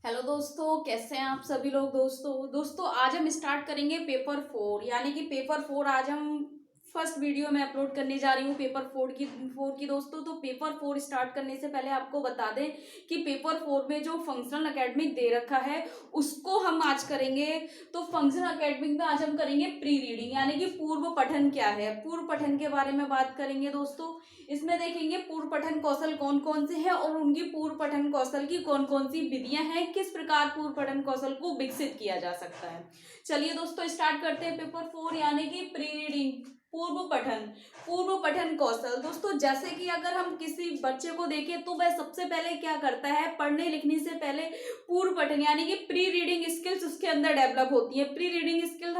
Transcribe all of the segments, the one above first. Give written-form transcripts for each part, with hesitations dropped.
Hello दोस्तों, कैसे हैं आप सभी लोग। दोस्तों आज हम स्टार्ट करेंगे पेपर 4, यानी कि पेपर 4 आज हम फर्स्ट वीडियो में अपलोड करने जा रही हूँ पेपर 4 की दोस्तों। तो पेपर 4 स्टार्ट करने से पहले आपको बता दें कि पेपर 4 में जो फंक्शनल एकेडमिक दे रखा है उसको हम आज करेंगे। तो फंक्शनल एकेडमिक में आज हम करेंगे प्री रीडिंग, यानी कि पूर्व पठन क्या है, पूर्व पठन के बारे में बात करेंगे दोस्तों। इसमें देखेंगे पूर्व पठन कौशल कौन कौन से हैं और उनकी पूर्व पठन कौशल की कौन कौन सी विधियां हैं, किस प्रकार पूर्व पठन कौशल को विकसित किया जा सकता है। चलिए दोस्तों स्टार्ट करते हैं पेपर 4 यानी कि प्री रीडिंग, पूर्व पठन कौशल। दोस्तों जैसे कि अगर हम किसी बच्चे को देखें तो वह सबसे पहले क्या करता है, पढ़ने लिखने से पहले पूर्व पठन यानी कि प्री रीडिंग स्किल्स उसके अंदर डेवलप होती है। प्री रीडिंग स्किल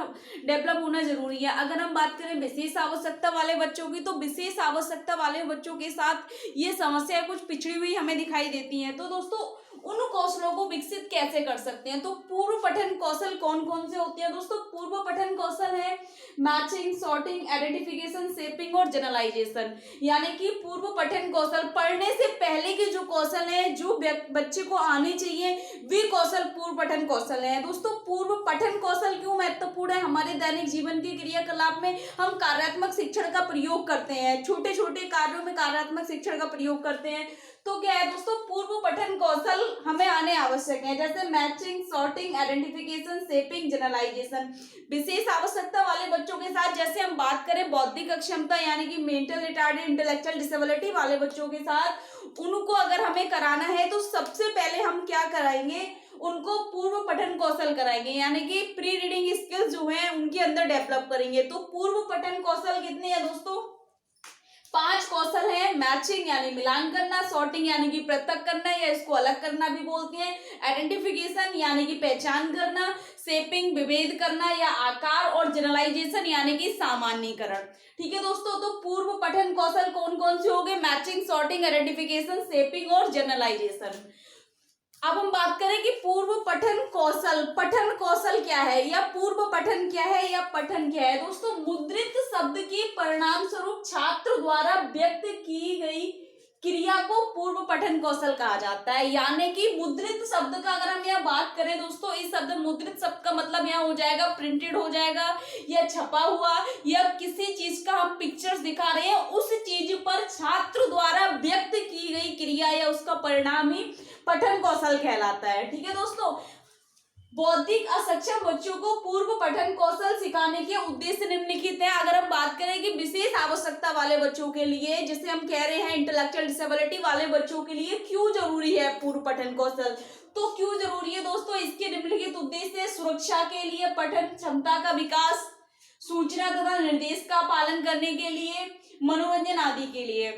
डेवलप होना जरूरी है। अगर हम बात करें विशेष आवश्यकता वाले बच्चों की, तो विशेष आवश्यकता वाले बच्चों के साथ ये समस्याएं कुछ पिछड़ी हुई हमें दिखाई देती हैं। तो दोस्तों उन कौशलों को विकसित कैसे कर सकते हैं, तो पूर्व पठन कौशल कौन कौन से होते हैं दोस्तों। पूर्व पठन कौशल है मैचिंग, सॉर्टिंग, आइडेंटिफिकेशन, शेपिंग और जनरलाइजेशन। यानी कि पूर्व पठन कौशल पढ़ने से पहले के जो कौशल है, जो बच्चे को आने चाहिए, वे कौशल पूर्व पठन कौशल है। दोस्तों पूर्व पठन कौशल क्यों महत्वपूर्ण है, हमारे दैनिक जीवन के क्रियाकलाप में हम कार्यात्मक शिक्षण का प्रयोग करते हैं, छोटे छोटे कार्यों में कार्यात्मक शिक्षण का प्रयोग करते हैं। तो क्या है दोस्तों, पूर्व पठन कौशल हमें आने आवश्यक है, जैसे matching, sorting, identification, shaping, generalisation. विशेष आवश्यकता वाले बच्चों के साथ जैसे हम बात करें बौद्धिक अक्षमता यानी कि मेंटल रिटार्डेड, इंटेलेक्चुअल डिसेबिलिटी वाले बच्चों के साथ उनको अगर हमें कराना है तो सबसे पहले हम क्या कराएंगे, उनको पूर्व पठन कौशल कराएंगे, यानी कि प्री रीडिंग स्किल्स जो है उनके अंदर डेवलप करेंगे। तो पूर्व पठन कौशल कितने हैं दोस्तों, 5 कौशल है। मैचिंग यानी मिलान करना, सॉर्टिंग यानी कि पृथक करना या इसको अलग करना भी बोलते हैं, आइडेंटिफिकेशन यानी कि पहचान करना, शेपिंग विभेद करना या आकार, और जनरलाइजेशन यानी कि सामान्यीकरण। ठीक है दोस्तों, तो पूर्व पठन कौशल कौन कौन से हो गए, मैचिंग, सॉर्टिंग, आइडेंटिफिकेशन, शेपिंग और जनरलाइजेशन। अब हम बात करें कि पूर्व पठन कौशल क्या है, या पूर्व पठन क्या है, या पठन क्या है। दोस्तों मुद्रित शब्द के परिणाम स्वरूप छात्र द्वारा व्यक्त की गई क्रिया को पूर्व पठन कौशल कहा जाता है। यानी कि मुद्रित शब्द का अगर हम यहाँ बात करें दोस्तों, इस शब्द मुद्रित शब्द का मतलब यहाँ हो जाएगा प्रिंटेड हो जाएगा, या छपा हुआ, या किसी चीज का हम पिक्चर्स दिखा रहे हैं, उस चीज पर छात्र द्वारा व्यक्त की गई क्रिया या उसका परिणाम ही पठन कौशल कहलाता है। ठीक है दोस्तों, बौद्धिक असक्षम बच्चों को पूर्व पठन कौशल सिखाने के उद्देश्य निम्नलिखित हैं। अगर हम बात करें कि विशेष आवश्यकता वाले बच्चों के लिए, जिसे हम कह रहे हैं इंटेलेक्चुअल डिसेबिलिटी वाले बच्चों के लिए क्यों जरूरी है पूर्व पठन कौशल, तो क्यों जरूरी है दोस्तों, इसके निम्नलिखित उद्देश्य: सुरक्षा के लिए, पठन क्षमता का विकास, सूचना तथा निर्देश का पालन करने के लिए, मनोरंजन आदि के लिए।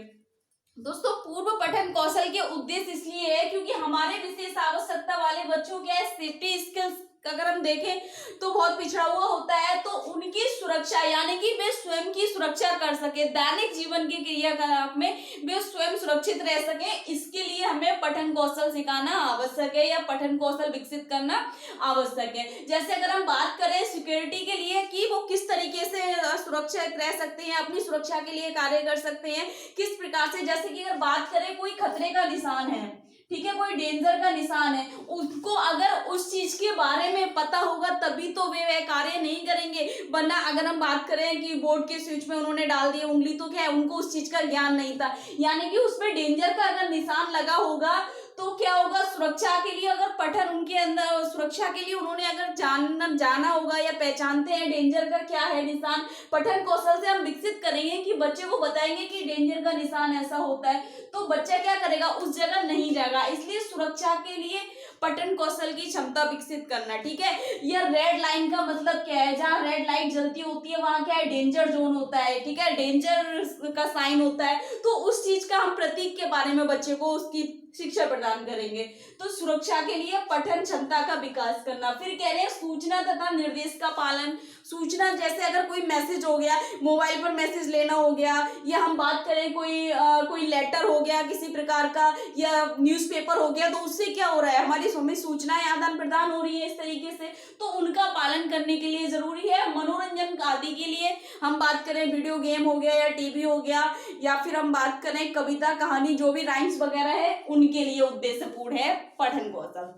दोस्तों पूर्व पठन कौशल के उद्देश्य इसलिए है क्योंकि हमारे विशेष आवश्यकता वाले बच्चों के सेफ्टी स्किल्स अगर हम देखें तो बहुत पिछड़ा हुआ होता है, तो उनकी सुरक्षा यानी कि वे स्वयं की सुरक्षा कर सके, दैनिक जीवन के क्रियाकलाप में वे स्वयं सुरक्षित रह सके, इसके लिए हमें पठन कौशल सिखाना आवश्यक है या पठन कौशल विकसित करना आवश्यक है। जैसे अगर हम बात करें सिक्योरिटी के लिए कि वो किस तरीके से सुरक्षित रह सकते हैं, अपनी सुरक्षा के लिए कार्य कर सकते हैं, किस प्रकार से, जैसे कि अगर बात करें कोई खतरे का निशान है, ठीक है, कोई डेंजर का निशान है, उसको अगर उस चीज के बारे में पता होगा तभी तो वे वह कार्य नहीं करेंगे, वरना अगर हम बात करें कि बोर्ड के स्विच में उन्होंने डाल दिया उंगली, तो क्या है, उनको उस चीज का ज्ञान नहीं था। यानी कि उसमें डेंजर का अगर निशान लगा होगा तो क्या होगा, सुरक्षा के लिए अगर पठन उनके अंदर, सुरक्षा के लिए उन्होंने अगर जाना होगा या पहचानते हैं डेंजर का क्या है निशान, पठन कौशल से हम विकसित करेंगे कि बच्चे को बताएंगे कि डेंजर का निशान ऐसा होता है, तो बच्चा क्या करेगा, उस जगह नहीं जाएगा। इसलिए सुरक्षा के लिए पठन कौशल की क्षमता विकसित करना। ठीक है, यह रेड लाइन का मतलब क्या है, जहाँ रेड लाइट जलती होती है वहां क्या है, डेंजर जोन होता है। ठीक है, डेंजर का साइन होता है, तो उस चीज का हम प्रतीक के बारे में बच्चे को उसकी शिक्षा प्रदान करेंगे। तो सुरक्षा के लिए पठन क्षमता का विकास करना। फिर कह रहे हैं सूचना तथा निर्देश का पालन। सूचना जैसे अगर कोई मैसेज हो गया, मोबाइल पर मैसेज लेना हो गया, या हम बात करें कोई लेटर हो गया किसी प्रकार का, या न्यूज़पेपर हो गया, तो उससे क्या हो रहा है, हमारी हमें सूचनाएं आदान प्रदान हो रही है इस तरीके से, तो उनका पालन करने के लिए जरूरी है। मनोरंजन आदि के लिए हम बात करें वीडियो गेम हो गया या टीवी हो गया, या फिर हम बात करें कविता कहानी जो भी राइम्स वगैरह है, उनके लिए उद्देश्यपूर्ण है पठन कौशल।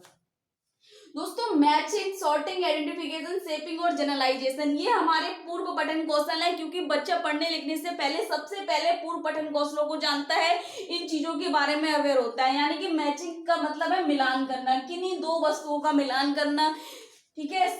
दोस्तों मैचिंग, सॉर्टिंग, आइडेंटिफिकेशन, शेपिंग और जनरलाइजेशन, ये हमारे पूर्व पठन कौशल है, क्योंकि बच्चा पढ़ने लिखने से पहले सबसे पहले पूर्व पठन कौशलों को जानता है, इन चीजों के बारे में अवेयर होता है। यानी कि मैचिंग का मतलब है मिलान करना, किन्हीं दो वस्तुओं का मिलान करना, ठीक है।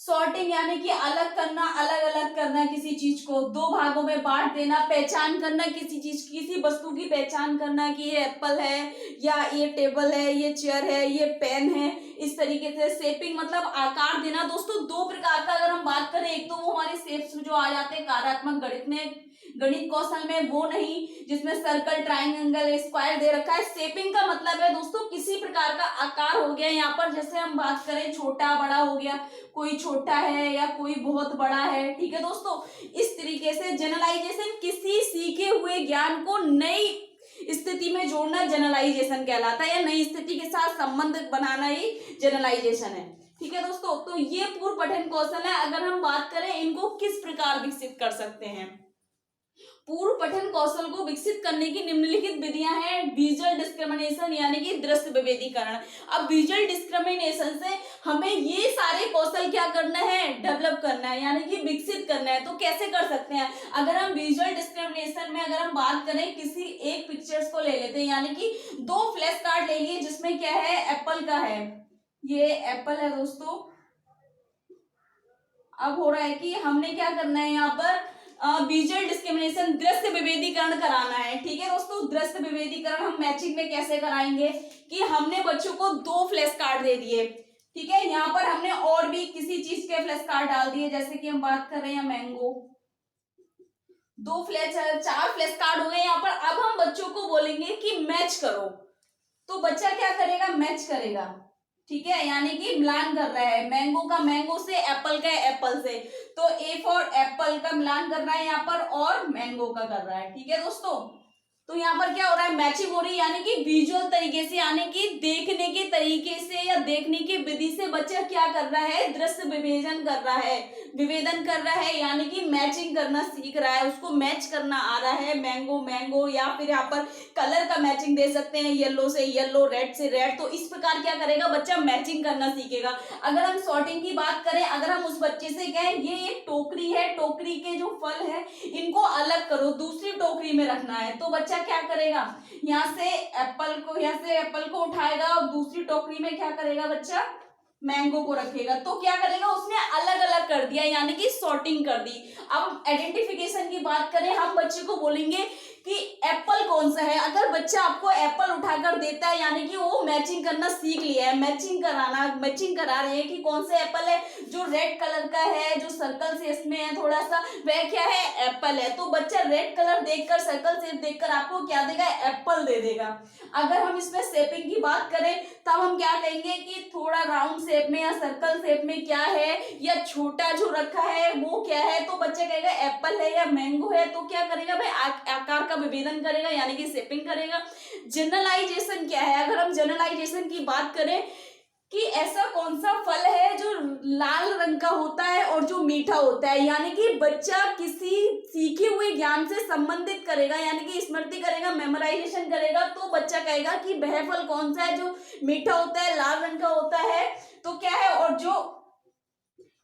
सॉर्टिंग यानी कि अलग करना, अलग अलग करना, किसी चीज को दो भागों में बांट देना, पहचान करना, किसी चीज किसी वस्तु की पहचान करना कि ये एप्पल है या ये टेबल है, ये चेयर है, ये पेन है, इस तरीके से। शेपिंग मतलब आकार देना। दोस्तों दो प्रकार का अगर हम बात करें, एक तो वो हमारे शेप्स जो आ जाते हैं कार्यात्मक गणित में, गणित कौशल में, वो नहीं जिसमें सर्कल, ट्राइंगल, स्क्वायर दे रखा है। शेपिंग का मतलब है दोस्तों किसी प्रकार का आकार हो गया, यहाँ पर जैसे हम बात करें छोटा बड़ा हो गया, कोई छोटा है या कोई बहुत बड़ा है, ठीक है दोस्तों। इस तरीके से जनरलाइजेशन किसी सीखे हुए ज्ञान को नई स्थिति में जोड़ना जनरलाइजेशन कहलाता है, या नई स्थिति के साथ संबंध बनाना ही जनरलाइजेशन है, ठीक है दोस्तों। तो ये पूर्व पठन कौशल है। अगर हम बात करें इनको किस प्रकार विकसित कर सकते हैं, पूर्व पठन कौशल को विकसित करने की निम्नलिखित विधियां हैं। विजुअल डिस्क्रिमिनेशन यानी कि दृश्य विभेदीकरण। अब विजुअल डिस्क्रिमिनेशन से हमें ये सारे कौशल क्या करना है, डेवलप करना है, यानी कि विकसित करना है। तो कैसे कर सकते हैं, अगर हम विजुअल डिस्क्रिमिनेशन में अगर हम बात करें, किसी एक पिक्चर्स को ले लेते हैं, यानी कि दो फ्लैश कार्ड ले लिए जिसमें क्या है, एप्पल का है, ये एप्पल है दोस्तों। अब हो रहा है कि हमने क्या करना है, यहाँ पर विजुअल डिस्क्रिमिनेशन, दृश्य विभेदीकरण कराना है, ठीक है दोस्तों। दृश्य विभेदीकरण हम मैचिंग में कैसे कराएंगे कि हमने बच्चों को दो फ्लैश कार्ड दे दिए, ठीक है। यहाँ पर हमने और भी किसी चीज के फ्लैश कार्ड डाल दिए, जैसे कि हम बात कर रहे हैं मैंगो, दो फ्लैश, चार फ्लैश कार्ड हो गए यहाँ पर। अब हम बच्चों को बोलेंगे कि मैच करो, तो बच्चा क्या करेगा, मैच करेगा, ठीक है, यानी कि मिलान कर रहा है। मैंगो का मैंगो से, एप्पल का एप्पल से, तो ए फॉर एप्पल का मिलान कर रहा है यहाँ पर, और मैंगो का कर रहा है, ठीक है दोस्तों। तो यहाँ पर क्या हो रहा है, मैचिंग हो रही है, यानी कि विजुअल तरीके से, यानी कि देखने के तरीके से या देखने की विधि से बच्चा क्या कर रहा है, दृश्य विभेदन कर रहा है, विभेदन कर रहा है, यानी कि मैचिंग करना सीख रहा है, उसको मैच करना आ रहा है। मैंगो मैंगो, या फिर यहाँ पर कलर का मैचिंग दे सकते हैं, येलो से येलो, रेड से रेड। तो इस प्रकार क्या करेगा बच्चा, मैचिंग करना सीखेगा। अगर हम सॉर्टिंग की बात करें, अगर हम उस बच्चे से कहें ये एक टोकरी है, टोकरी के जो फल है इनको अलग करो, दूसरी टोकरी में रखना है, तो बच्चा क्या करेगा, यहाँ से एप्पल को उठाएगा और दूसरी टोकरी में क्या करेगा बच्चा, मैंगो को रखेगा। तो क्या करेगा, उसने अलग अलग कर दिया, यानी कि सॉर्टिंग कर दी। अब आइडेंटिफिकेशन की बात करें, हम बच्चे को बोलेंगे कि एप्पल कौन सा है। अगर बच्चा आपको एप्पल उठाकर देता है, यानी कि वो मैचिंग करना सीख लिया है, मैचिंग करा रहे हैं कि कौन सा एप्पल है, जो रेड कलर का है, जो सर्कल शेप में है थोड़ा सा, वह क्या है, एप्पल है। तो बच्चा रेड कलर देखकर, सर्कल शेप देखकर आपको क्या देगा, एप्पल दे देगा। अगर हम इसमें शेपिंग की बात करें, तब हम क्या कहेंगे कि थोड़ा राउंड शेप में या सर्कल शेप में क्या है, या छोटा जो रखा है वो क्या है, तो बच्चा कहेगा एप्पल है या मैंगो है। तो क्या करेगा भाई, आकार का विभेदन करेगा, यानी कि शेपिंग करेगा। जनरलाइजेशन क्या है, अगर हम जनरलाइजेशन की बात करें कि ऐसा कौन सा फल है जो लाल रंग का होता है और जो मीठा होता है, यानी कि बच्चा किसी सीखे हुए ज्ञान से संबंधित करेगा, यानी कि स्मृति करेगा, मेमोराइजेशन करेगा। तो बच्चा कहेगा कि वह फल कौन सा है जो मीठा होता है, लाल रंग का होता है, तो क्या है, और जो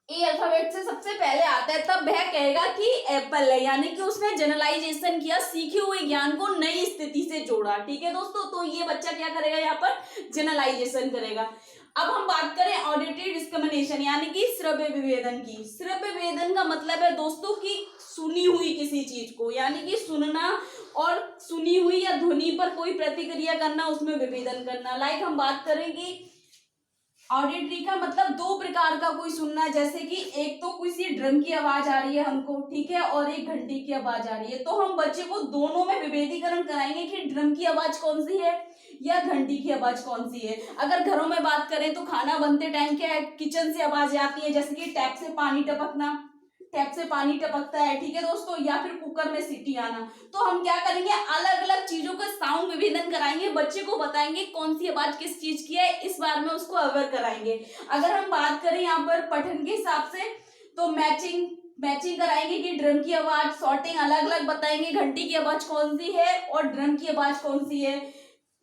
ए अल्फाबेट से सबसे पहले आता है, तब वह कहेगा कि एप्पल है, यानी कि उसने जनरलाइजेशन किया, सीखे हुए ज्ञान को नई स्थिति से जोड़ा, ठीक है दोस्तों। तो ये बच्चा क्या करेगा, यहाँ पर जनरलाइजेशन करेगा। अब हम बात करें ऑडिटरी डिस्क्रिमिनेशन, यानी कि श्रव्य विभेदन की। श्रव्य विभेदन का मतलब है दोस्तों कि सुनी हुई किसी चीज को, यानी कि सुनना और सुनी हुई या ध्वनि पर कोई प्रतिक्रिया करना, उसमें विभेदन करना। लाइक हम बात करेंगे ऑडिटरी का मतलब दो प्रकार का कोई सुनना, जैसे कि एक तो किसी ड्रम की आवाज आ रही है हमको, ठीक है, और एक घंटी की आवाज आ रही है। तो हम बच्चे को दोनों में विभेदीकरण कराएंगे कि ड्रम की आवाज कौन सी है या घंटी की आवाज कौन सी है। अगर घरों में बात करें तो खाना बनते टाइम क्या है, किचन से आवाज आती है, जैसे कि टैप से पानी टपकना, टैप से पानी टपकता है, ठीक है दोस्तों, या फिर कुकर में सीटी आना। तो हम क्या करेंगे, अलग अलग चीजों का साउंड विभेदन कराएंगे, बच्चे को बताएंगे कौन सी आवाज किस चीज की है, इस बारे में उसको अवेयर कराएंगे। अगर हम बात करें यहाँ पर पठन के हिसाब से, तो मैचिंग कराएंगे कि ड्रम की आवाज, सॉर्टिंग अलग अलग बताएंगे, घंटी की आवाज कौन सी है और ड्रम की आवाज कौन सी है,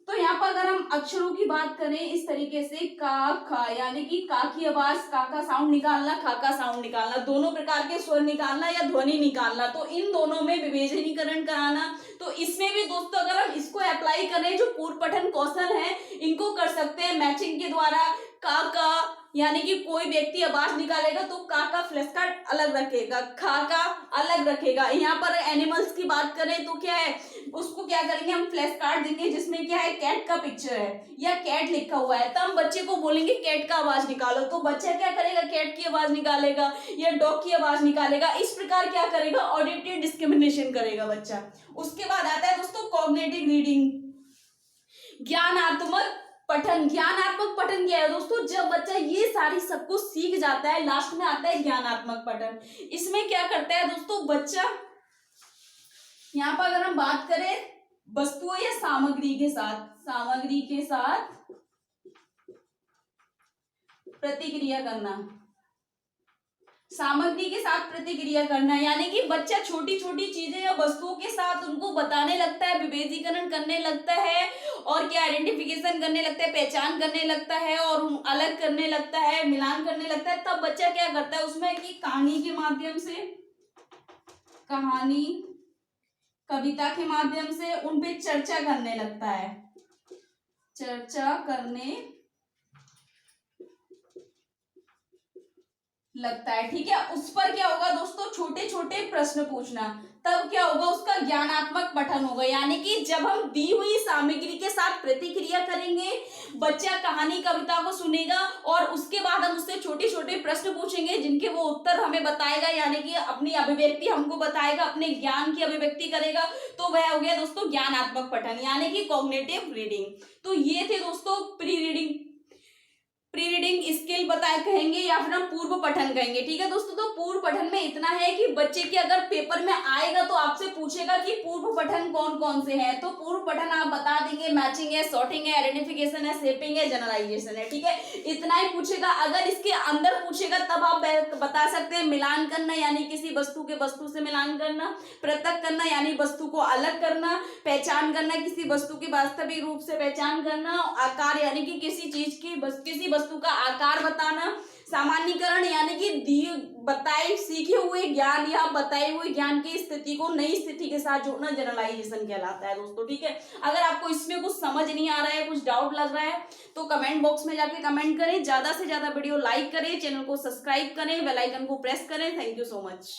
तो यहाँ पर अगर हम अक्षरों की बात करें इस तरीके से का खा, यानी कि का की आवाज, का साउंड निकालना, खा का साउंड निकालना, दोनों प्रकार के स्वर निकालना या ध्वनि निकालना, तो इन दोनों में विभेदनीकरण कराना। तो इसमें भी दोस्तों अगर हम इसको अप्लाई करें, जो पूर्व पठन कौशल है इनको कर सकते हैं मैचिंग के द्वारा। का यानी कि कोई व्यक्ति आवाज निकालेगा तो का फ्लैश कार्ड अलग रखेगा, खा का अलग रखेगा। यहाँ पर एनिमल्स की बात करें तो क्या है, उसको क्या करेंगे हम फ्लैश कार्ड देंगे जिसमें क्या है कैट का पिक्चर है या कैट लिखा हुआ है, तो हम बच्चे को बोलेंगे कैट का आवाज निकालो, तो बच्चा क्या करेगा, कैट की आवाज निकालेगा या डॉग की आवाज निकालेगा। इस प्रकार क्या करेगा, ऑडिटिव डिस्क्रिमिनेशन करेगा बच्चा। उसके बाद आता है दोस्तों कॉग्निटिव रीडिंग, ज्ञानात्मक पठन। ज्ञानात्मक पठन क्या है दोस्तों, जब बच्चा ये सारी सब कुछ सीख जाता है, लास्ट में आता है ज्ञानात्मक पठन। इसमें क्या करता है दोस्तों बच्चा, यहाँ पर अगर हम बात करें वस्तुओं या सामग्री के साथ प्रतिक्रिया करना, सामग्री के साथ प्रतिक्रिया करना, यानी कि बच्चा छोटी छोटी चीजें या वस्तुओं के साथ उनको बताने लगता है, विभेदीकरण करने लगता है और क्या आइडेंटिफिकेशन करने लगता है, पहचान करने लगता है और अलग करने लगता है, मिलान करने लगता है। तब बच्चा क्या करता है उसमें कि कहानी के माध्यम से, कहानी कविता के माध्यम से उन पे चर्चा करने लगता है, चर्चा करने लगता है। ठीक है, उस पर क्या होगा दोस्तों, छोटे छोटे प्रश्न पूछना, तब क्या होगा उसका ज्ञानात्मक पठन होगा। यानी कि जब हम दी हुई सामग्री के साथ प्रतिक्रिया करेंगे, बच्चा कहानी कविता को सुनेगा और उसके बाद हम उससे छोटे छोटे प्रश्न पूछेंगे जिनके वो उत्तर हमें बताएगा, यानी कि अपनी अभिव्यक्ति हमको बताएगा, अपने ज्ञान की अभिव्यक्ति करेगा, तो वह हो गया दोस्तों ज्ञानात्मक पठन यानी कि कॉग्निटिव रीडिंग। तो ये थे दोस्तों प्री रीडिंग स्किल बताए कहेंगे या फिर हम पूर्व पठन कहेंगे। ठीक है दोस्तों, तो पूर्व पठन में इतना है कि बच्चे के अगर पेपर में आएगा तो आपसे पूछेगा कि पूर्व पठन कौन कौन से हैं, तो पूर्व पठन आप बता देंगे, मैचिंग है, सॉर्टिंग है, आइडेंटिफिकेशन है, शेपिंग है, जनरलाइजेशन है। ठीक है, इतना ही पूछेगा। अगर इसके अंदर पूछेगा तब आप बता सकते हैं मिलान करना, यानी किसी वस्तु के वस्तु से मिलान करना, पृथक करना यानी वस्तु को अलग करना, पहचान करना किसी वस्तु की वास्तविक रूप से पहचान करना, आकार यानी कि किसी चीज की किसी वस्तु का आकार बताना, सामान्यीकरण यानी कि बताए सीखे हुए ज्ञान या बताए हुए ज्ञान की स्थिति को नई स्थिति के साथ जोड़ना जनरलाइजेशन कहलाता है दोस्तों। ठीक है, अगर आपको इसमें कुछ समझ नहीं आ रहा है, कुछ डाउट लग रहा है तो कमेंट बॉक्स में जाके कमेंट करें, ज्यादा से ज्यादा वीडियो लाइक करें, चैनल को सब्सक्राइब करें, बेल आइकन को प्रेस करें। Thank you so much.